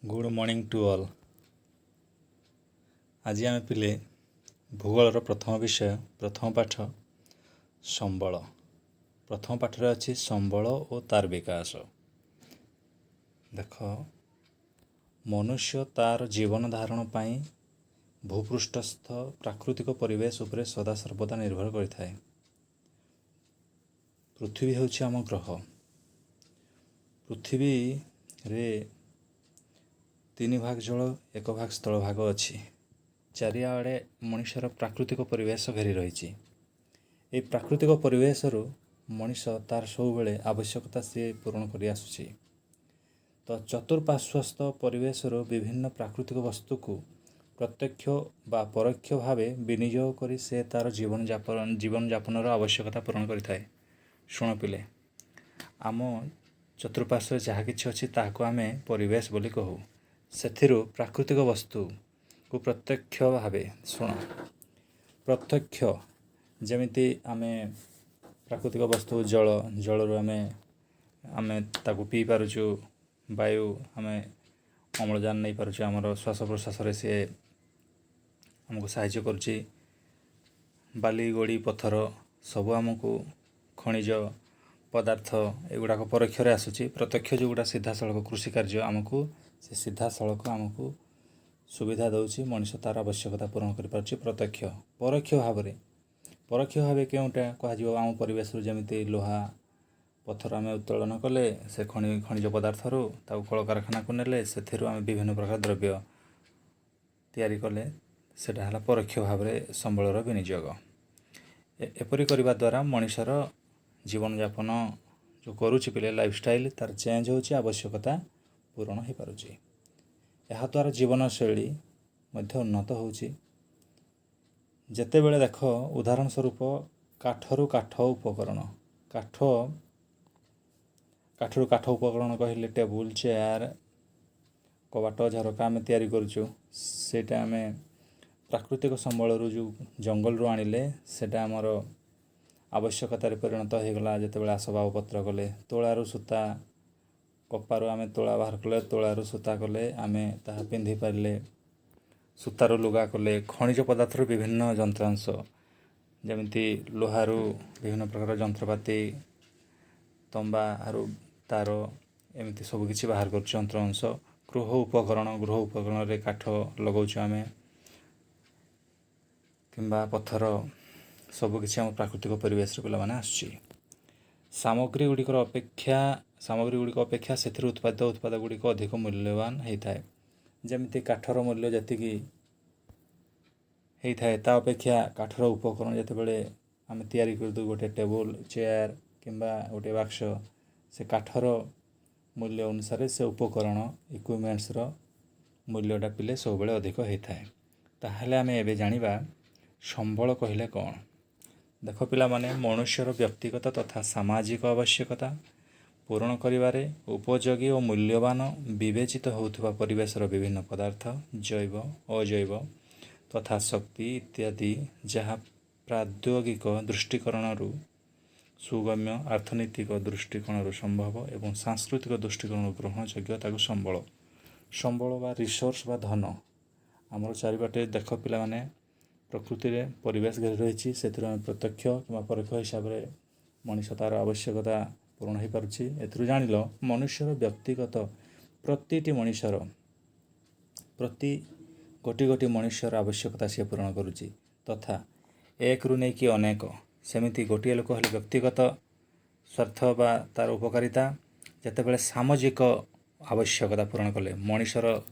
Good morning to all. आज आम पिले भूगोलर प्रथम विषय प्रथम पाठ संबल। प्रथम पाठरे अच्छी संबल और तार विकास। देख, मनुष्य तार जीवन धारण पाई भूपृष्ठस्थ प्राकृतिक परिवेश उपरे सदा सर्वदा निर्भर करिथाए। पृथ्वी होछि आम ग्रह। पृथ्वी रे 3 भाग जल 1 भाग स्थल भाग अच्छी। चारिआडे मनुष्यर प्राकृतिक परिवेश घेरी रही। ये प्राकृतिक परिवेश मनीष तार सब बेले आवश्यकता सी पूरण कर आसुची। तो चतुर्पार्श्वस्थ परिवेश विभिन्न प्राकृतिक वस्तु को प्रत्यक्ष बा परोक्ष भाव विनियोग कर से तार जीवन जापन आवश्यकता पूरण करिथाए। शुण पिले, आम चतुर्पार्श्व जहाँ किछि अछि ताहाको आमे परिवेश बोली कहू। सेथिरु प्राकृतिक वस्तु को प्रत्यक्ष भावे शुण। प्रत्यक्ष जमिति आमे प्राकृतिक वस्तु जल, जलरू आमे ताकू पी पारुछु। वायु आमे अम्लजान नहीं पारुछु। आमर श्वास प्रश्वास सी आमको साहाय्य करुछि। बाली गोड़ी पत्थर सब आमको खनिज पदार्थ एगुड़ाक परोक्ष आसूची। प्रत्यक्ष जोगुड़ा सीधा सड़क कृषि कार्य आमको से सीधा सड़क आमको सुविधा दौची। मनुष्य तार आवश्यकता पूरण कर पारुछि। प्रत्यक्ष परोक्ष भाव केउटा कह आम परिवेश जमिति लोहा पत्थर आम उत्तोलन कले से खनिज पदार्थर कल कारखाना को नेले से आम विभिन्न प्रकार द्रव्य तैयारी कले सेटा हला परोक्ष भाव में संबलर विनियोग। एपरी करने द्वारा मनुष्यर जीवन यापन जो करुछि पिले लाइफस्टाइल तार चेंज होछि, आवश्यकता पूरण हो पारुछि। यहाँ द्वारा जीवन शैली मध्य उन्नत होछि। जेते बेले देख उदाहरण स्वरूप काठरू काठ उपकरण काठरू काठ उपकरण कहले टेबुल चेयर कबाट झरका आम तैयारी करुछु। सेटा आम प्राकृतिक संबल जो जंगल रू आनिले सेटा आमर आवश्यकतार परिणत हो गला। जेते बेले आसबाब पत्र कले तोलारू सूता कपारू आम तोला बाहर कले तोलारू सूता कले आमे ताहा पिंधि पारे। सूतारू लुगा कले खनिज पदार्थर विभिन्न यंत्रांश जमिति लोहारू विभिन्न प्रकार यंत्रपाति तंबा आरु तार एमती सबकि बाहर कर यंत्रांश। गृह उपकरण रे काठ लगाऊँ आम किंबा पत्थर सबकि आम प्राकृतिक परिवेश पे आसुची। सामग्री गुड़िक अपेक्षा से उत्पाद गुड़िक अधिक मूल्यवान होता है। जमिति काठर मूल्य जी होता है ता अपेक्षा काठर उपकरण जिते बड़े आम तैयारी करदू गोटे टेबुल चेयर किंबा गोटे बाक्स से काठर मूल्य अनुसार से उपकरण इक्विपमेंट्सर मूल्यटा पिले सब बेले अधिक होता है। ताहले आम एबे जानिबा संबल कहले कौन। देख पिला माने मनुष्यर व्यक्तिगत तथा सामाजिक आवश्यकता पूरण करिबारे उपयोगी और मूल्यवान विवेचित होउथुबा परिवेशर विभिन्न पदार्थ जैव अजैव तथा शक्ति इत्यादि जहाँ प्राद्योगिक दृष्टिकोण सुगम्य अर्थनैतिक दृष्टिकोण संभव एवं सांस्कृतिक दृष्टिकोण ग्रहणयोग्य संबल बा रिसोर्स बा धन आमर चारिपाटे देख पिला माने प्रकृति रे परिवेश घेरी रही। से प्रत्यक्ष कि परोक्ष हिसाब से मनीष तार आवश्यकता पूरण हो पारुछि। एथुरु जानिल मनुष्यर व्यक्तिगत प्रति मनुष्यर प्रति गोटी गोटी मनुष्यर आवश्यकता सी पूरण करुछि। तथा एक रु नहीं कि अनेक सेमिति गोटे लोक हेले व्यक्तिगत स्वार्थ बा तार उपकारिता जेतेबेले सामाजिक आवश्यकता पूरण कले मनुष्यर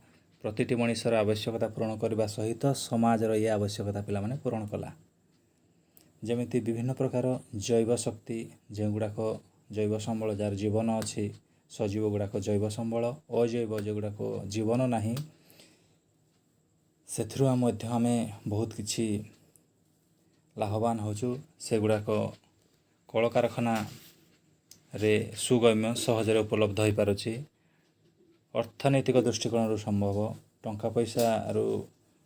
प्रति मनुष्यर आवश्यकता पूरण करने सहित समाजर ये आवश्यकता पिला माने पूरण कला। जमिति विभिन्न प्रकार जैव शक्ति जो गुड़ाक जैव संबल जार जीवन अच्छी सजीव गुड़ाक जैव संबल अजैव जो गुड़ाक जीवन नहीं से आम बहुत किछि लाभवान होचु। से गुड़ाक कल कारखाना रे सुगम्य सहजरे उपलब्ध हो पारुछि। अर्थनैतिक दृष्टिकोण संभव टंका पैसा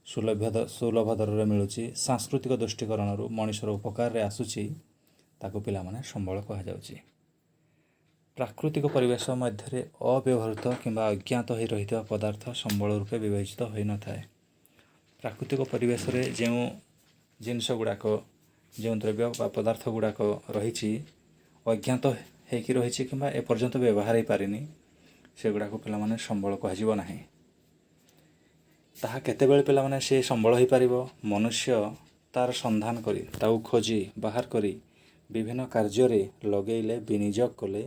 सुलभ दर मिलूँ। सांस्कृतिक दृष्टिकोण मनुष्यर उपकार रे आसुची ताको पिला माने संबल कह जाउची। ପ୍ରାକୃତିକ ପରିବେଶ ମଧ୍ୟରେ ଅବ୍ୟବହୃତ କିମ୍ବା ଅଜ୍ଞାତ ହୋଇ ରହିଥିବା ପଦାର୍ଥ ସମ୍ବଳ ରୂପେ ବିବେଚିତ ହୋଇନଥାଏ। ପ୍ରାକୃତିକ ପରିବେଶରେ ଯେଉଁ ଜିନିଷ ଗୁଡ଼ାକ, ଯେଉଁ ଦ୍ରବ୍ୟ ବା ପଦାର୍ଥ ଗୁଡ଼ାକ ରହିଛି, ଅଜ୍ଞାତ ହେଇକି ରହିଛି କିମ୍ବା ଏପର୍ଯ୍ୟନ୍ତ ବ୍ୟବହାର ହେଇପାରିନି, ସେଗୁଡ଼ାକୁ ପିଲାମାନେ ସମ୍ବଳ କୁହାଯିବ ନାହିଁ। ତାହା କେତେବେଳେ ପିଲାମାନେ ସେ ସମ୍ବଳ ହୋଇପାରିବ? ମନୁଷ୍ୟ ତା'ର ସନ୍ଧାନ କରି, ତାକୁ ଖୋଜି ବାହାର କରି ବିଭିନ୍ନ କାର୍ଯ୍ୟରେ ଲଗେଇଲେ, ବିନିଯୋଗ କଲେ,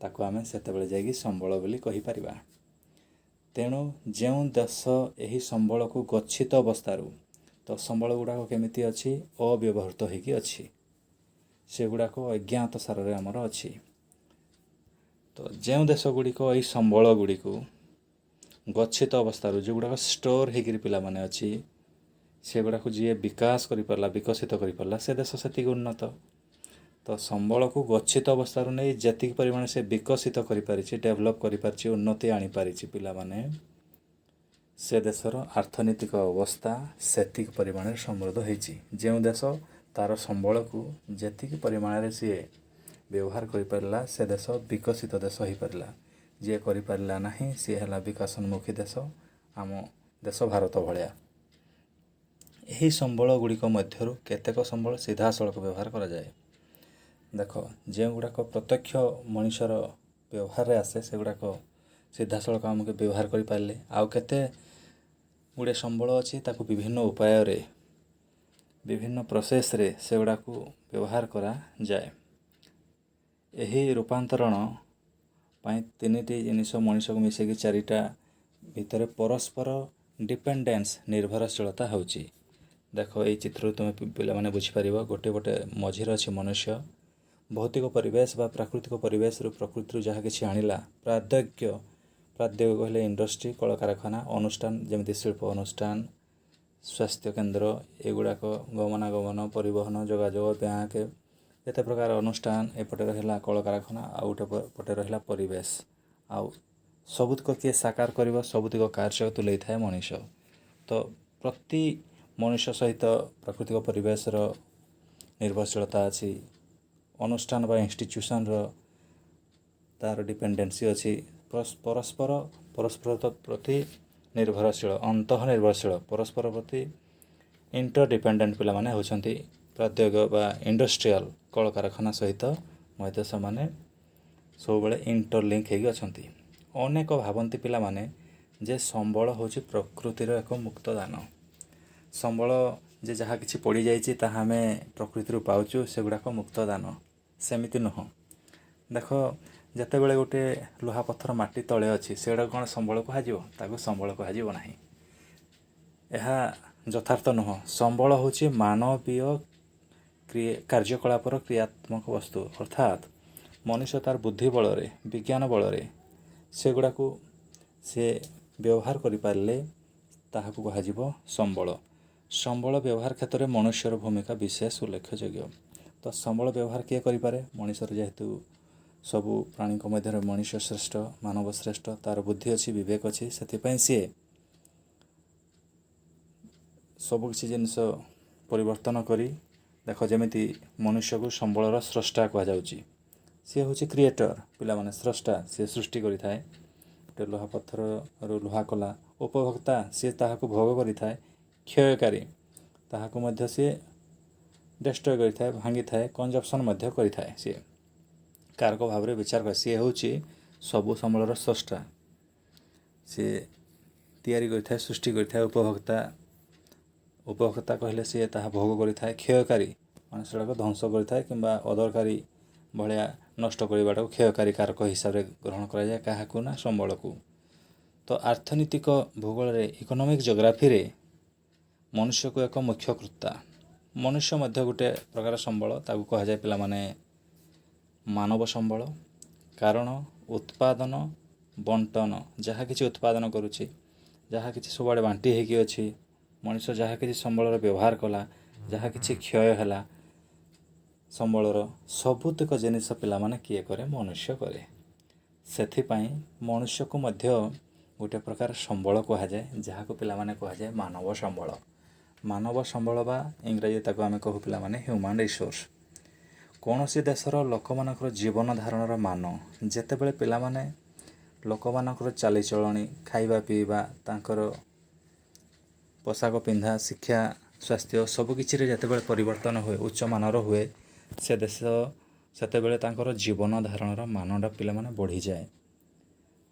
ତାକୁ ଆମେ ସେତେବେଳେ ଯାଇକି ସମ୍ବଳ ବୋଲି କହିପାରିବା। ତେଣୁ ଯେଉଁ ଦେଶ ଏହି ସମ୍ବଳକୁ ଗଚ୍ଛିତ ଅବସ୍ଥାରୁ, ତ ସମ୍ବଳ ଗୁଡ଼ାକ କେମିତି ଅଛି? ଅବ୍ୟବହୃତ ହୋଇକି ଅଛି, ସେଗୁଡ଼ାକ ଅଜ୍ଞାତ ସାରରେ ଆମର ଅଛି। ତ ଯେଉଁ ଦେଶ ଗୁଡ଼ିକ ଏହି ସମ୍ବଳ ଗୁଡ଼ିକୁ ଗଚ୍ଛିତ ଅବସ୍ଥାରୁ, ଯେଉଁଗୁଡ଼ାକ ଷ୍ଟୋର ହେଇକିରି ପିଲାମାନେ ଅଛି, ସେଗୁଡ଼ାକୁ ଯିଏ ବିକାଶ କରିପାରିଲା, ବିକଶିତ କରିପାରିଲା, ସେ ଦେଶ ସେତିକି ଉନ୍ନତ। ତ ସମ୍ବଳକୁ ଗଚ୍ଛିତ ଅବସ୍ଥାରୁ ନେଇ ଯେତିକି ପରିମାଣ ସେ ବିକଶିତ କରିପାରିଛି, ଡେଭଲପ୍ କରିପାରିଛି, ଉନ୍ନତି ଆଣିପାରିଛି ପିଲାମାନେ, ସେ ଦେଶର ଅର୍ଥନୈତିକ ଅବସ୍ଥା ସେତିକି ପରିମାଣରେ ସମୃଦ୍ଧ ହେଇଛି। ଯେଉଁ ଦେଶ ତା'ର ସମ୍ବଳକୁ ଯେତିକି ପରିମାଣରେ ସିଏ ବ୍ୟବହାର କରିପାରିଲା, ସେ ଦେଶ ବିକଶିତ ଦେଶ ହୋଇପାରିଲା। ଯିଏ କରିପାରିଲା ନାହିଁ, ସିଏ ହେଲା ବିକାଶୋନ୍ମୁଖୀ ଦେଶ, ଆମ ଦେଶ ଭାରତ ଭଳିଆ। ଏହି ସମ୍ବଳ ଗୁଡ଼ିକ ମଧ୍ୟରୁ କେତେକ ସମ୍ବଳ ସିଧାସଳଖ ବ୍ୟବହାର କରାଯାଏ। ଦେଖ, ଯେଉଁଗୁଡ଼ାକ ପ୍ରତ୍ୟକ୍ଷ ମଣିଷର ବ୍ୟବହାରରେ ଆସେ, ସେଗୁଡ଼ାକ ସିଧାସଳଖ ଆମକୁ ବ୍ୟବହାର କରିପାରିଲେ। ଆଉ କେତେ ଗୁଡ଼ିଏ ସମ୍ବଳ ଅଛି, ତାକୁ ବିଭିନ୍ନ ଉପାୟରେ, ବିଭିନ୍ନ ପ୍ରୋସେସ୍ରେ ସେଗୁଡ଼ାକୁ ବ୍ୟବହାର କରାଯାଏ। ଏହି ରୂପାନ୍ତରଣ ପାଇଁ ତିନିଟି ଜିନିଷ ମଣିଷକୁ ମିଶେଇକି ଚାରିଟା ଭିତରେ ପରସ୍ପର ଡିପେଣ୍ଡେନ୍ସ, ନିର୍ଭରଶୀଳତା ହେଉଛି। ଦେଖ, ଏଇ ଚିତ୍ରରୁ ତୁମେ ପିଲାମାନେ ବୁଝିପାରିବ। ଗୋଟେ ମଝିରେ ଅଛି ମନୁଷ୍ୟ। ଭୌତିକ ପରିବେଶ ବା ପ୍ରାକୃତିକ ପରିବେଶରୁ, ପ୍ରକୃତିରୁ ଯାହା କିଛି ଆଣିଲା, ପ୍ରାଦ୍ୟୋଗ୍ୟ କହିଲେ ଇଣ୍ଡଷ୍ଟ୍ରି, କଳକାରଖାନା, ଅନୁଷ୍ଠାନ, ଯେମିତି ଶିଳ୍ପ ଅନୁଷ୍ଠାନ, ସ୍ୱାସ୍ଥ୍ୟକେନ୍ଦ୍ର, ଏଗୁଡ଼ାକ, ଗମନାଗମନ, ପରିବହନ, ଯୋଗାଯୋଗ, ବ୍ୟାଙ୍କ, ଯେତେ ପ୍ରକାର ଅନୁଷ୍ଠାନ, ଏପଟେ ରହିଲା କଳକାରଖାନା, ଆଉ ଗୋଟେ ପଟେ ରହିଲା ପରିବେଶ। ଆଉ ସବୁତକ କିଏ ସାକାର କରିବ? ସବୁତକ କାର୍ଯ୍ୟ ତୁଲେଇଥାଏ ମଣିଷ। ତ ପ୍ରତି ମଣିଷ ସହିତ ପ୍ରାକୃତିକ ପରିବେଶର ନିର୍ଭରଶୀଳତା ଅଛି। ଅନୁଷ୍ଠାନ ବା ଇନଷ୍ଟିଚ୍ୟୁସନର ତା'ର ଡିପେଣ୍ଡେନ୍ସି ଅଛି। ପରସ୍ପର ପ୍ରତି ନିର୍ଭରଶୀଳ, ଅନ୍ତଃନିର୍ଭରଶୀଳ, ପରସ୍ପର ପ୍ରତି ଇଣ୍ଟରଡିପେଣ୍ଡେଣ୍ଟ ପିଲାମାନେ ହେଉଛନ୍ତି ପ୍ରାଦ୍ୟୋଗ ବା ଇଣ୍ଡଷ୍ଟ୍ରିଆଲ, କଳକାରଖାନା ସହିତ ମଧ୍ୟ ସେମାନେ ସବୁବେଳେ ଇଣ୍ଟରଲିଙ୍କ ହେଇକି ଅଛନ୍ତି। ଅନେକ ଭାବନ୍ତି ପିଲାମାନେ ଯେ ସମ୍ବଳ ହେଉଛି ପ୍ରକୃତିର ଏକ ମୁକ୍ତ ଦାନ। ସମ୍ବଳ ଯେ ଯାହା କିଛି ପଡ଼ିଯାଇଛି ତାହା ଆମେ ପ୍ରକୃତିରୁ ପାଉଛୁ, ସେଗୁଡ଼ାକ ମୁକ୍ତ ଦାନ। ସେମିତି ନୁହଁ। ଦେଖ, ଯେତେବେଳେ ଗୋଟେ ଲୁହା ପଥର ମାଟି ତଳେ ଅଛି, ସେଗୁଡ଼ାକ କ'ଣ ସମ୍ବଳ କୁହାଯିବ? ତାକୁ ସମ୍ବଳ କୁହାଯିବ ନାହିଁ। ଏହା ଯଥାର୍ଥ ନୁହଁ। ସମ୍ବଳ ହେଉଛି ମାନବୀୟ କାର୍ଯ୍ୟକଳାପର କ୍ରିୟାତ୍ମକ ବସ୍ତୁ। ଅର୍ଥାତ୍ ମଣିଷ ତା'ର ବୁଦ୍ଧି ବଳରେ, ବିଜ୍ଞାନ ବଳରେ ସେଗୁଡ଼ାକୁ ସେ ବ୍ୟବହାର କରିପାରିଲେ, ତାହାକୁ କୁହାଯିବ ସମ୍ବଳ। ସମ୍ବଳ ବ୍ୟବହାର କ୍ଷେତ୍ରରେ ମନୁଷ୍ୟର ଭୂମିକା ବିଶେଷ ଉଲ୍ଲେଖଯୋଗ୍ୟ। ତ ସମ୍ବଳ ବ୍ୟବହାର କିଏ କରିପାରେ? ମଣିଷର, ଯେହେତୁ ସବୁ ପ୍ରାଣୀଙ୍କ ମଧ୍ୟରେ ମଣିଷ ଶ୍ରେଷ୍ଠ, ମାନବ ଶ୍ରେଷ୍ଠ, ତା'ର ବୁଦ୍ଧି ଅଛି, ବିବେକ ଅଛି, ସେଥିପାଇଁ ସିଏ ସବୁକିଛି ଜିନିଷ ପରିବର୍ତ୍ତନ କରି, ଦେଖ, ଯେମିତି ମନୁଷ୍ୟକୁ ସମ୍ବଳର ସ୍ରଷ୍ଟା କୁହାଯାଉଛି। ସିଏ ହେଉଛି କ୍ରିଏଟର, ପିଲାମାନେ ସ୍ରଷ୍ଟା, ସିଏ ସୃଷ୍ଟି କରିଥାଏ। ଗୋଟେ ଲୁହା ପଥରରୁ ଲୁହା କଲା, ଉପଭୋକ୍ତା ସିଏ ତାହାକୁ ଭୋଗ କରିଥାଏ। କ୍ଷୟକାରୀ, ତାହାକୁ ମଧ୍ୟ ସିଏ ଡେଷ୍ଟ୍ରୟ କରିଥାଏ, ଭାଙ୍ଗିଥାଏ, କନଜପ୍ସନ୍ ମଧ୍ୟ କରିଥାଏ। ସିଏ କାରକ ଭାବରେ ବିଚାର କରେ। ସିଏ ହେଉଛି ସବୁ ସମ୍ବଳର ସ୍ରଷ୍ଟା। ସିଏ ତିଆରି କରିଥାଏ, ସୃଷ୍ଟି କରିଥାଏ। ଉପଭୋକ୍ତା କହିଲେ ସିଏ ତାହା ଭୋଗ କରିଥାଏ। କ୍ଷୟକାରୀ ମାନେ ସେଗୁଡ଼ାକ ଧ୍ୱଂସ କରିଥାଏ କିମ୍ବା ଅଦରକାରୀ ଭଳିଆ ନଷ୍ଟ କରିବାଟାକୁ କ୍ଷୟକାରୀ କାରକ ହିସାବରେ ଗ୍ରହଣ କରାଯାଏ। କାହାକୁ? ନା ସମ୍ବଳକୁ। ତ ଅର୍ଥନୈତିକ ଭୂଗୋଳରେ, ଇକୋନୋମିକ୍ ଜୋଗ୍ରାଫିରେ ମନୁଷ୍ୟକୁ ଏକ ମୁଖ୍ୟ କର୍ତ୍ତା। ମନୁଷ୍ୟ ମଧ୍ୟ ଗୋଟେ ପ୍ରକାର ସମ୍ବଳ। ତାକୁ କୁହାଯାଏ ପିଲାମାନେ ମାନବ ସମ୍ବଳ। କାରଣ ଉତ୍ପାଦନ, ବଣ୍ଟନ, ଯାହା କିଛି ଉତ୍ପାଦନ କରୁଛି, ଯାହା କିଛି ସବୁଆଡ଼େ ବାଣ୍ଟି ହେଇକି ଅଛି, ମଣିଷ ଯାହା କିଛି ସମ୍ବଳର ବ୍ୟବହାର କଲା, ଯାହା କିଛି କ୍ଷୟ ହେଲା ସମ୍ବଳର, ସବୁତକ ଜିନିଷ ପିଲାମାନେ କିଏ କରେ? ମନୁଷ୍ୟ କରେ। ସେଥିପାଇଁ ମନୁଷ୍ୟକୁ ମଧ୍ୟ ଗୋଟେ ପ୍ରକାର ସମ୍ବଳ କୁହାଯାଏ, ଯାହାକୁ ପିଲାମାନେ କୁହାଯାଏ ମାନବ ସମ୍ବଳ। ମାନବ ସମ୍ବଳ ବା ଇଂରାଜୀ ତାକୁ ଆମେ କହୁ ପିଲାମାନେ ହ୍ୟୁମାନ୍ ରିସୋର୍ସ। କୌଣସି ଦେଶର ଲୋକମାନଙ୍କର ଜୀବନ ଧାରଣର ମାନ ଯେତେବେଳେ ପିଲାମାନେ ଲୋକମାନଙ୍କର ଚାଲିଚଳଣି, ଖାଇବା ପିଇବା, ତାଙ୍କର ପୋଷାକ ପିନ୍ଧା, ଶିକ୍ଷା, ସ୍ୱାସ୍ଥ୍ୟ ସବୁକିଛିରେ ଯେତେବେଳେ ପରିବର୍ତ୍ତନ ହୁଏ, ଉଚ୍ଚମାନର ହୁଏ, ସେ ଦେଶ ସେତେବେଳେ ତାଙ୍କର ଜୀବନ ଧାରଣର ମାନଟା ପିଲାମାନେ ବଢ଼ିଯାଏ।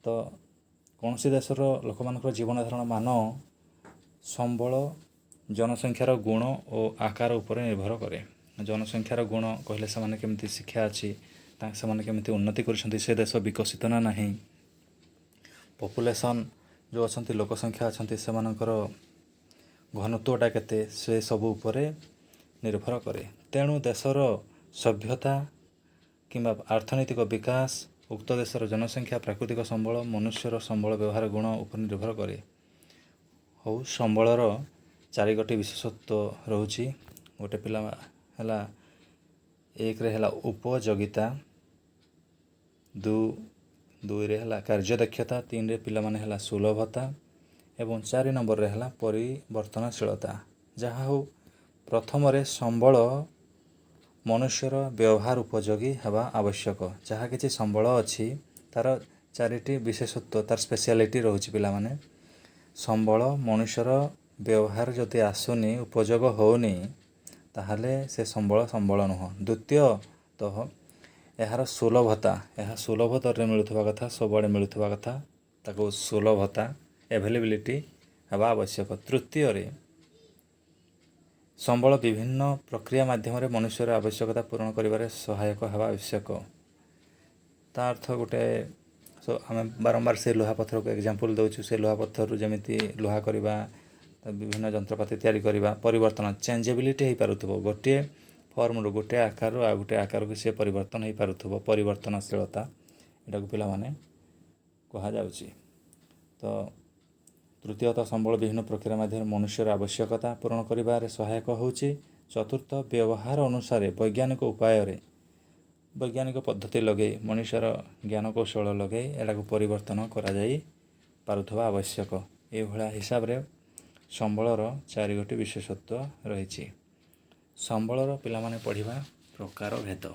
ତ କୌଣସି ଦେଶର ଲୋକମାନଙ୍କର ଜୀବନ ଧାରଣ ମାନ ସମ୍ବଳ, ଜନସଂଖ୍ୟାର ଗୁଣ ଓ ଆକାର ଉପରେ ନିର୍ଭର କରେ। ଜନସଂଖ୍ୟାର ଗୁଣ କହିଲେ ସେମାନେ କେମିତି ଶିକ୍ଷା ଅଛି, ସେମାନେ କେମିତି ଉନ୍ନତି କରିଛନ୍ତି, ସେ ଦେଶ ବିକଶିତ ନା ନାହିଁ, ପପୁଲେସନ୍ ଯେଉଁ ଅଛନ୍ତି, ଲୋକ ସଂଖ୍ୟା ଅଛନ୍ତି, ସେମାନଙ୍କର ଘନତ୍ୱଟା କେତେ, ସେ ସବୁ ଉପରେ ନିର୍ଭର କରେ। ତେଣୁ ଦେଶର ସଭ୍ୟତା କିମ୍ବା ଅର୍ଥନୈତିକ ବିକାଶ ଉକ୍ତ ଦେଶର ଜନସଂଖ୍ୟା, ପ୍ରାକୃତିକ ସମ୍ବଳ, ମନୁଷ୍ୟର ସମ୍ବଳ ବ୍ୟବହାର ଗୁଣ ଉପରେ ନିର୍ଭର କରେ। ହଉ, ସମ୍ବଳର 4ଗୋଟି ବିଶେଷତ୍ୱ ରହୁଛି। ଗୋଟେ ପିଲା ହେଲା 1ରେ ହେଲା ଉପଯୋଗିତା, 2ରେ ହେଲା କାର୍ଯ୍ୟଦକ୍ଷତା, 3ରେ ପିଲାମାନେ ହେଲା ସୁଲଭତା ଏବଂ 4 ନମ୍ବରରେ ହେଲା ପରିବର୍ତ୍ତନଶୀଳତା। ଯାହା ହଉ, ପ୍ରଥମରେ ସମ୍ବଳ ମନୁଷ୍ୟର ବ୍ୟବହାର ଉପଯୋଗୀ ହେବା ଆବଶ୍ୟକ। ଯାହା କିଛି ସମ୍ବଳ ଅଛି ତା'ର 4ଟି ବିଶେଷତ୍ୱ, ତା'ର ସ୍ପେଶିଆଲିଟି ରହୁଛି ପିଲାମାନେ। ସମ୍ବଳ ମନୁଷ୍ୟର ବ୍ୟବହାର ଯଦି ଆସୁନି, ଉପଯୋଗ ହେଉନି, ତାହେଲେ ସେ ସମ୍ବଳ ନୁହଁ। ଦ୍ୱିତୀୟତଃ ଏହାର ସୁଲଭତା, ଏହା ସୁଲଭ ଦରରେ ମିଳୁଥିବା କଥା, ସବୁଆଡ଼େ ମିଳୁଥିବା କଥା, ତାକୁ ସୁଲଭତା, ଆଭେଲେବିଲିଟି ହେବା ଆବଶ୍ୟକ। ତୃତୀୟରେ ସମ୍ବଳ ବିଭିନ୍ନ ପ୍ରକ୍ରିୟା ମାଧ୍ୟମରେ ମନୁଷ୍ୟର ଆବଶ୍ୟକତା ପୂରଣ କରିବାରେ ସହାୟକ ହେବା ଆବଶ୍ୟକ। ତା ଅର୍ଥ ଗୋଟେ, ଆମେ ବାରମ୍ବାର ସେ ଲୁହାପଥରକୁ ଏକ୍ଜାମ୍ପଲ୍ ଦେଉଛୁ। ସେ ଲୁହାପଥରରୁ ଯେମିତି ଲୁହା କରିବା, ବିଭିନ୍ନ ଯନ୍ତ୍ରପାତି ତିଆରି କରିବା, ପରିବର୍ତ୍ତନ, ଚେଞ୍ଜେବିଲିଟି ହେଇପାରୁଥିବ। ଗୋଟିଏ ଫର୍ମରୁ, ଗୋଟିଏ ଆକାରରୁ ଆଉ ଗୋଟିଏ ଆକାରକୁ ସେ ପରିବର୍ତ୍ତନ ହେଇପାରୁଥିବ, ପରିବର୍ତ୍ତନଶୀଳତା, ଏଟାକୁ ପିଲାମାନେ କୁହାଯାଉଛି। ତ ତୃତୀୟତଃ ସମ୍ବଳ ବିଭିନ୍ନ ପ୍ରକ୍ରିୟା ମାଧ୍ୟମରେ ମନୁଷ୍ୟର ଆବଶ୍ୟକତା ପୂରଣ କରିବାରେ ସହାୟକ ହେଉଛି। ଚତୁର୍ଥ, ବ୍ୟବହାର ଅନୁସାରେ ବୈଜ୍ଞାନିକ ଉପାୟରେ, ବୈଜ୍ଞାନିକ ପଦ୍ଧତି ଲଗାଇ, ମଣିଷର ଜ୍ଞାନ କୌଶଳ ଲଗାଇ ଏଟାକୁ ପରିବର୍ତ୍ତନ କରାଯାଇ ପାରୁଥିବା ଆବଶ୍ୟକ। ଏଇଭଳିଆ ହିସାବରେ ସମ୍ବଳର 4ଗୋଟି ବିଶେଷତ୍ୱ ରହିଛି। ସମ୍ବଳର ପିଲାମାନେ ପଢ଼ିବା ପ୍ରକାର ଭେଦ।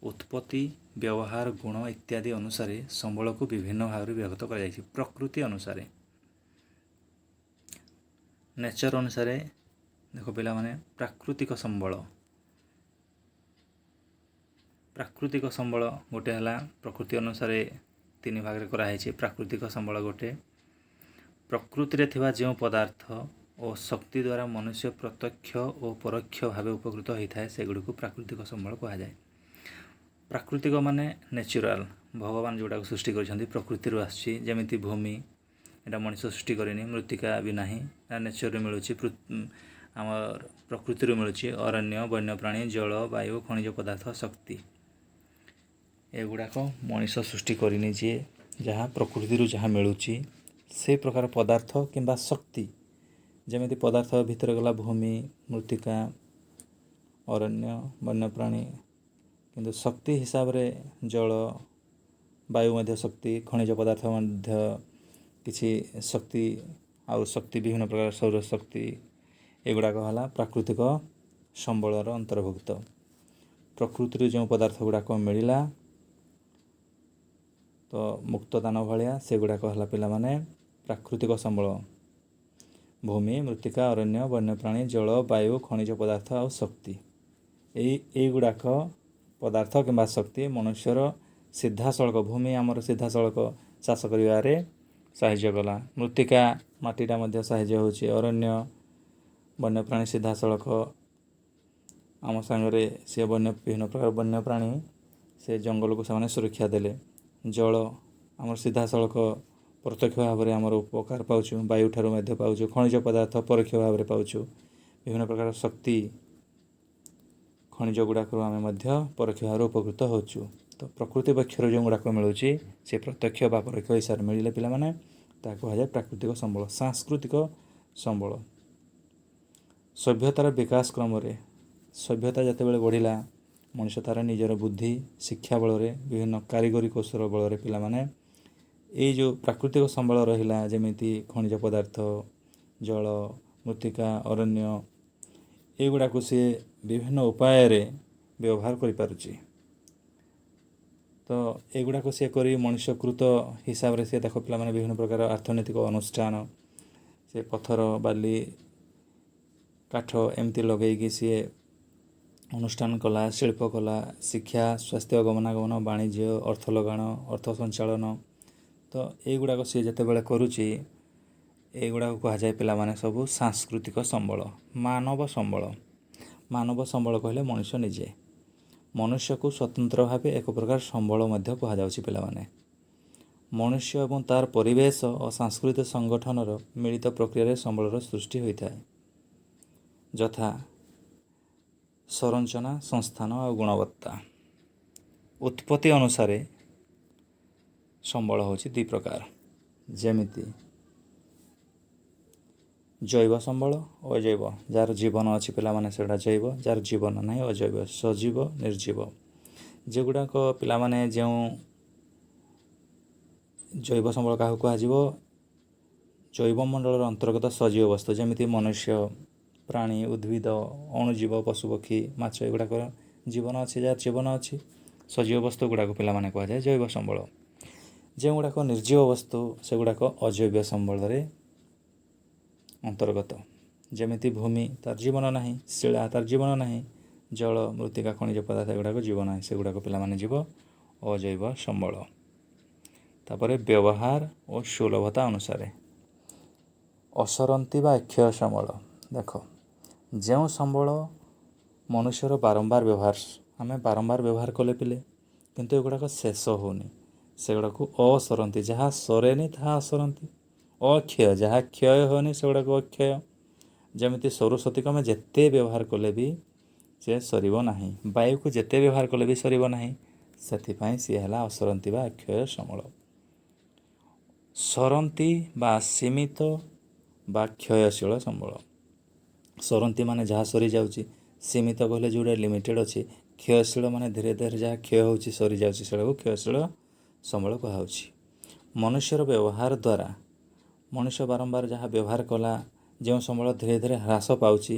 ଉତ୍ପତ୍ତି, ବ୍ୟବହାର, ଗୁଣ ଇତ୍ୟାଦି ଅନୁସାରେ ସମ୍ବଳକୁ ବିଭିନ୍ନ ଭାବରେ ବିଭକ୍ତ କରାଯାଇଛି। ପ୍ରକୃତି ଅନୁସାରେ, ନେଚର ଅନୁସାରେ ଦେଖ ପିଲାମାନେ, ପ୍ରାକୃତିକ ସମ୍ବଳ ଗୋଟେ ହେଲା, ପ୍ରକୃତି ଅନୁସାରେ 3 ଭାଗରେ କରାହେଇଛି। ପ୍ରାକୃତିକ ସମ୍ବଳ ଗୋଟେ, ପ୍ରକୃତିରେ ଥିବା ଯେଉଁ ପଦାର୍ଥ ଓ ଶକ୍ତି ଦ୍ୱାରା ମନୁଷ୍ୟ ପ୍ରତ୍ୟକ୍ଷ ଓ ପରୋକ୍ଷ ଭାବେ ଉପକୃତ ହୋଇଥାଏ, ସେଗୁଡ଼ିକୁ ପ୍ରାକୃତିକ ସମ୍ବଳ କୁହାଯାଏ। ପ୍ରାକୃତିକ ମାନେ ନ୍ୟାଚୁରାଲ, ଭଗବାନ ଯେଉଁଟାକୁ ସୃଷ୍ଟି କରିଛନ୍ତି ପ୍ରକୃତିରୁ ଆସିଛି। ଯେମିତି ଭୂମି, ଏଇଟା ମଣିଷ ସୃଷ୍ଟି କରିନି। ମୃତ୍ତିକା ବି ନାହିଁ, ନେଚରରୁ ମିଳୁଛି, ଆମର ପ୍ରକୃତିରୁ ମିଳୁଛି। ଅରଣ୍ୟ, ବନ୍ୟପ୍ରାଣୀ, ଜଳ, ବାୟୁ, ଖଣିଜ ପଦାର୍ଥ, ଶକ୍ତି, ଏଗୁଡ଼ାକ ମଣିଷ ସୃଷ୍ଟି କରିନି। ଯିଏ ଯାହା ପ୍ରକୃତିରୁ ଯାହା ମିଳୁଛି ସେଇ ପ୍ରକାର ପଦାର୍ଥ କିମ୍ବା ଶକ୍ତି, ଯେମିତି ପଦାର୍ଥ ଭିତରେ ଗଲା ଭୂମି, ମୃତ୍ତିକା, ଅରଣ୍ୟ, ବନ୍ୟପ୍ରାଣୀ, କିନ୍ତୁ ଶକ୍ତି ହିସାବରେ ଜଳ, ବାୟୁ ମଧ୍ୟ ଶକ୍ତି, ଖଣିଜ ପଦାର୍ଥ ମଧ୍ୟ କିଛି ଶକ୍ତି, ଆଉ ଶକ୍ତି ବିଭିନ୍ନ ପ୍ରକାର ସୌରଶକ୍ତି, ଏଗୁଡ଼ାକ ହେଲା ପ୍ରାକୃତିକ ସମ୍ବଳର ଅନ୍ତର୍ଭୁକ୍ତ। ପ୍ରକୃତିରୁ ଯେଉଁ ପଦାର୍ଥ ଗୁଡ଼ାକ ମିଳିଲା, ତ ମୁକ୍ତଦାନ ଭଳିଆ, ସେଗୁଡ଼ାକ ହେଲା ପିଲାମାନେ ପ୍ରାକୃତିକ ସମ୍ବଳ। ଭୂମି, ମୃତ୍ତିକା, ଅରଣ୍ୟ, ବନ୍ୟପ୍ରାଣୀ, ଜଳ, ବାୟୁ, ଖଣିଜ ପଦାର୍ଥ ଆଉ ଶକ୍ତି, ଏଇଗୁଡ଼ାକ ପଦାର୍ଥ କିମ୍ବା ଶକ୍ତି ମନୁଷ୍ୟର ସିଧାସଳଖ, ଭୂମି ଆମର ସିଧାସଳଖ ଚାଷ କରିବାରେ ସାହାଯ୍ୟ କଲା। ମୃତ୍ତିକା, ମାଟିଟା ମଧ୍ୟ ସାହାଯ୍ୟ ହେଉଛି। ଅରଣ୍ୟ, ବନ୍ୟପ୍ରାଣୀ ସିଧାସଳଖ ଆମ ସାଙ୍ଗରେ, ସେ ବିଭିନ୍ନ ପ୍ରକାର ବନ୍ୟପ୍ରାଣୀ, ସେ ଜଙ୍ଗଲକୁ ସେମାନେ ସୁରକ୍ଷା ଦେଲେ। ଜଳ ଆମର ସିଧାସଳଖ ପ୍ରତ୍ୟକ୍ଷ ଭାବରେ ଆମର ଉପକାର ପାଉଛୁ, ବାୟୁଠାରୁ ମଧ୍ୟ ପାଉଛୁ। ଖଣିଜ ପଦାର୍ଥ ପରୋକ୍ଷ ଭାବରେ ପାଉଛୁ। ବିଭିନ୍ନ ପ୍ରକାର ଶକ୍ତି, ଖଣିଜ ଗୁଡ଼ାକରୁ ଆମେ ମଧ୍ୟ ପରୋକ୍ଷ ଭାବରେ ଉପକୃତ ହେଉଛୁ। ତ ପ୍ରକୃତି ପକ୍ଷରୁ ଯେଉଁଗୁଡ଼ାକ ମିଳୁଛି, ସେ ପ୍ରତ୍ୟକ୍ଷ ବା ପରୋକ୍ଷ ହିସାବରେ ମିଳିଲେ ପିଲାମାନେ ତାହା କୁହାଯାଏ ପ୍ରାକୃତିକ ସମ୍ବଳ। ସାଂସ୍କୃତିକ ସମ୍ବଳ, ସଭ୍ୟତାର ବିକାଶ କ୍ରମରେ, ସଭ୍ୟତା ଯେତେବେଳେ ବଢ଼ିଲା, ମଣିଷ ତା'ର ନିଜର ବୁଦ୍ଧି, ଶିକ୍ଷା ବଳରେ, ବିଭିନ୍ନ କାରିଗରୀ କୌଶଳ ବଳରେ ପିଲାମାନେ ଏଇ ଯେଉଁ ପ୍ରାକୃତିକ ସମ୍ବଳ ରହିଲା, ଯେମିତି ଖଣିଜ ପଦାର୍ଥ, ଜଳ, ମୃତ୍ତିକା, ଅରଣ୍ୟ, ଏଗୁଡ଼ାକୁ ସିଏ ବିଭିନ୍ନ ଉପାୟରେ ବ୍ୟବହାର କରିପାରୁଛି। ତ ଏଗୁଡ଼ାକ ସିଏ କରି ମଣିଷକୃତ ହିସାବରେ ସିଏ ଦେଖ ପିଲାମାନେ ବିଭିନ୍ନ ପ୍ରକାର ଅର୍ଥନୈତିକ ଅନୁଷ୍ଠାନ ସେ ପଥର ବାଲି କାଠ ଏମିତି ଲଗେଇକି ସିଏ ଅନୁଷ୍ଠାନ କଲା, ଶିଳ୍ପ କଲା, ଶିକ୍ଷା, ସ୍ୱାସ୍ଥ୍ୟ, ଗମନାଗମନ, ବାଣିଜ୍ୟ, ଅର୍ଥ ଲଗାଣ, ଅର୍ଥ ସଞ୍ଚାଳନ। ତ ଏଇଗୁଡ଼ାକ ସିଏ ଯେତେବେଳେ କରୁଛି ଏଇଗୁଡ଼ାକ କୁହାଯାଏ ପିଲାମାନେ ସବୁ ସାଂସ୍କୃତିକ ସମ୍ବଳ। ମାନବ ସମ୍ବଳ, ମାନବ ସମ୍ବଳ କହିଲେ ମଣିଷ ନିଜେ। ମନୁଷ୍ୟକୁ ସ୍ୱତନ୍ତ୍ର ଭାବେ ଏକ ପ୍ରକାର ସମ୍ବଳ ମଧ୍ୟ କୁହାଯାଉଛି ପିଲାମାନେ। ମନୁଷ୍ୟ ଏବଂ ତାର ପରିବେଶ ଓ ସାଂସ୍କୃତିକ ସଂଗଠନର ମିଳିତ ପ୍ରକ୍ରିୟାରେ ସମ୍ବଳର ସୃଷ୍ଟି ହୋଇଥାଏ, ଯଥା ସଂରଚନା, ସଂସ୍ଥାନ ଆଉ ଗୁଣବତ୍ତା। ଉତ୍ପତ୍ତି ଅନୁସାରେ ସମ୍ବଳ ହେଉଛି ଦୁଇ ପ୍ରକାର, ଯେମିତି ଜୈବ ସମ୍ବଳ, ଅଜୈବ। ଯାହାର ଜୀବନ ଅଛି ପିଲାମାନେ ସେଇଟା ଜୈବ, ଯାହାର ଜୀବନ ନାହିଁ ଅଜୈବ। ସଜୀବ, ନିର୍ଜୀବ। ଯେଗୁଡ଼ାକ ପିଲାମାନେ ଯେଉଁ ଜୈବ ସମ୍ବଳ କାହାକୁ କୁହାଯିବ? ଜୈବମଣ୍ଡଳର ଅନ୍ତର୍ଗତ ସଜୀବ ବସ୍ତୁ, ଯେମିତି ମନୁଷ୍ୟ, ପ୍ରାଣୀ, ଉଦ୍ଭିଦ, ଅଣୁଜୀବ, ପଶୁପକ୍ଷୀ, ମାଛ, ଏଗୁଡ଼ାକର ଜୀବନ ଅଛି, ଯାହାର ଜୀବନ ଅଛି। ସଜୀବ ବସ୍ତୁ ଗୁଡ଼ାକୁ ପିଲାମାନେ କୁହାଯାଏ ଜୈବ ସମ୍ବଳ। ଯେଉଁଗୁଡ଼ାକ ନିର୍ଜୀବ ବସ୍ତୁ ସେଗୁଡ଼ାକ ଅଜୈବ ସମ୍ବଳରେ ଅନ୍ତର୍ଗତ, ଯେମିତି ଭୂମି, ତାର ଜୀବନ ନାହିଁ। ଶିଳା, ତାର ଜୀବନ ନାହିଁ। ଜଳ, ମୃତ୍ତିକା, ଖଣିଜ ପଦାର୍ଥ ଏଗୁଡ଼ାକ ଜୀବ ନାହିଁ, ସେଗୁଡ଼ାକ ପିଲାମାନେ ଯିବ ଅଜୈବ ସମ୍ବଳ। ତାପରେ ବ୍ୟବହାର ଓ ସୁଲଭତା ଅନୁସାରେ ଅସରନ୍ତି ବା ଅକ୍ଷୟ ସମ୍ବଳ। ଦେଖ, ଯେଉଁ ସମ୍ବଳ ମନୁଷ୍ୟର ବାରମ୍ବାର ବ୍ୟବହାର, ଆମେ ବାରମ୍ବାର ବ୍ୟବହାର କଲେ ପିଲେ, କିନ୍ତୁ ଏଗୁଡ଼ାକ ଶେଷ ହେଉନି, ସେଗୁଡ଼ାକୁ ଅସରନ୍ତି। ଯାହା ସରେନି ତାହା ଅସରନ୍ତି। ଅକ୍ଷୟ, ଯାହା କ୍ଷୟ ହେଉନି ସେଗୁଡ଼ାକ ଅକ୍ଷୟ। ଯେମିତି ସରସ୍ୱତୀକୁ ଆମେ ଯେତେ ବ୍ୟବହାର କଲେ ବି ସେ ସରିବ ନାହିଁ, ବାୟୁକୁ ଯେତେ ବ୍ୟବହାର କଲେ ବି ସରିବ ନାହିଁ, ସେଥିପାଇଁ ସିଏ ହେଲା ଅସରନ୍ତି ବା ଅକ୍ଷୟ ସମ୍ବଳ। ସରନ୍ତି ବା ସୀମିତ ବା କ୍ଷୟଶୀଳ ସମ୍ବଳ। ସରନ୍ତି ମାନେ ଯାହା ସରିଯାଉଛି, ସୀମିତ କହିଲେ ଯେଉଁଟା ଲିମିଟେଡ଼୍ ଅଛି, କ୍ଷୟଶୀଳ ମାନେ ଧୀରେ ଧୀରେ ଯାହା କ୍ଷୟ ହେଉଛି ସରିଯାଉଛି, ସେଟାକୁ କ୍ଷୟଶୀଳ ସମ୍ବଳ କୁହାହେଉଛି। ମନୁଷ୍ୟର ବ୍ୟବହାର ଦ୍ୱାରା, ମଣିଷ ବାରମ୍ବାର ଯାହା ବ୍ୟବହାର କଲା, ଯେଉଁ ସମ୍ବଳ ଧୀରେ ଧୀରେ ହ୍ରାସ ପାଉଛି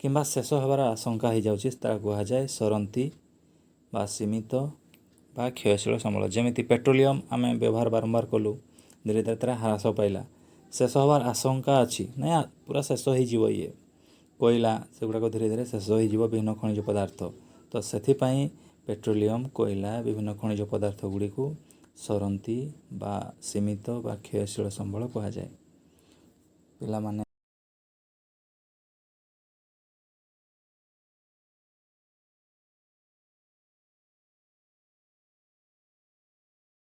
କିମ୍ବା ଶେଷ ହେବାର ଆଶଙ୍କା ହୋଇଯାଉଛି, ତାହା କୁହାଯାଏ ସରନ୍ତି ବା ସୀମିତ ବା କ୍ଷୟଶୀଳ ସମ୍ବଳ। ଯେମିତି ପେଟ୍ରୋଲିୟମ ଆମେ ବ୍ୟବହାର ବାରମ୍ବାର କଲୁ, ଧୀରେ ଧୀରେ ତାର ହ୍ରାସ ପାଇଲା, ଶେଷ ହେବାର ଆଶଙ୍କା ଅଛି, ନାଇଁ ପୁରା ଶେଷ ହୋଇଯିବ। ଇଏ କୋଇଲା, ସେଗୁଡ଼ାକ ଧୀରେ ଧୀରେ ଶେଷ ହୋଇଯିବ, ବିଭିନ୍ନ ଖଣିଜ ପଦାର୍ଥ। ତ ସେଥିପାଇଁ ପେଟ୍ରୋଲିୟମ, କୋଇଲା, ବିଭିନ୍ନ ଖଣିଜ ପଦାର୍ଥ ଗୁଡ଼ିକୁ ସରନ୍ତି ବା ସୀମିତ ବା କ୍ଷୟଶୀଳ ସମ୍ବଳ କୁହାଯାଏ। ପିଲାମାନେ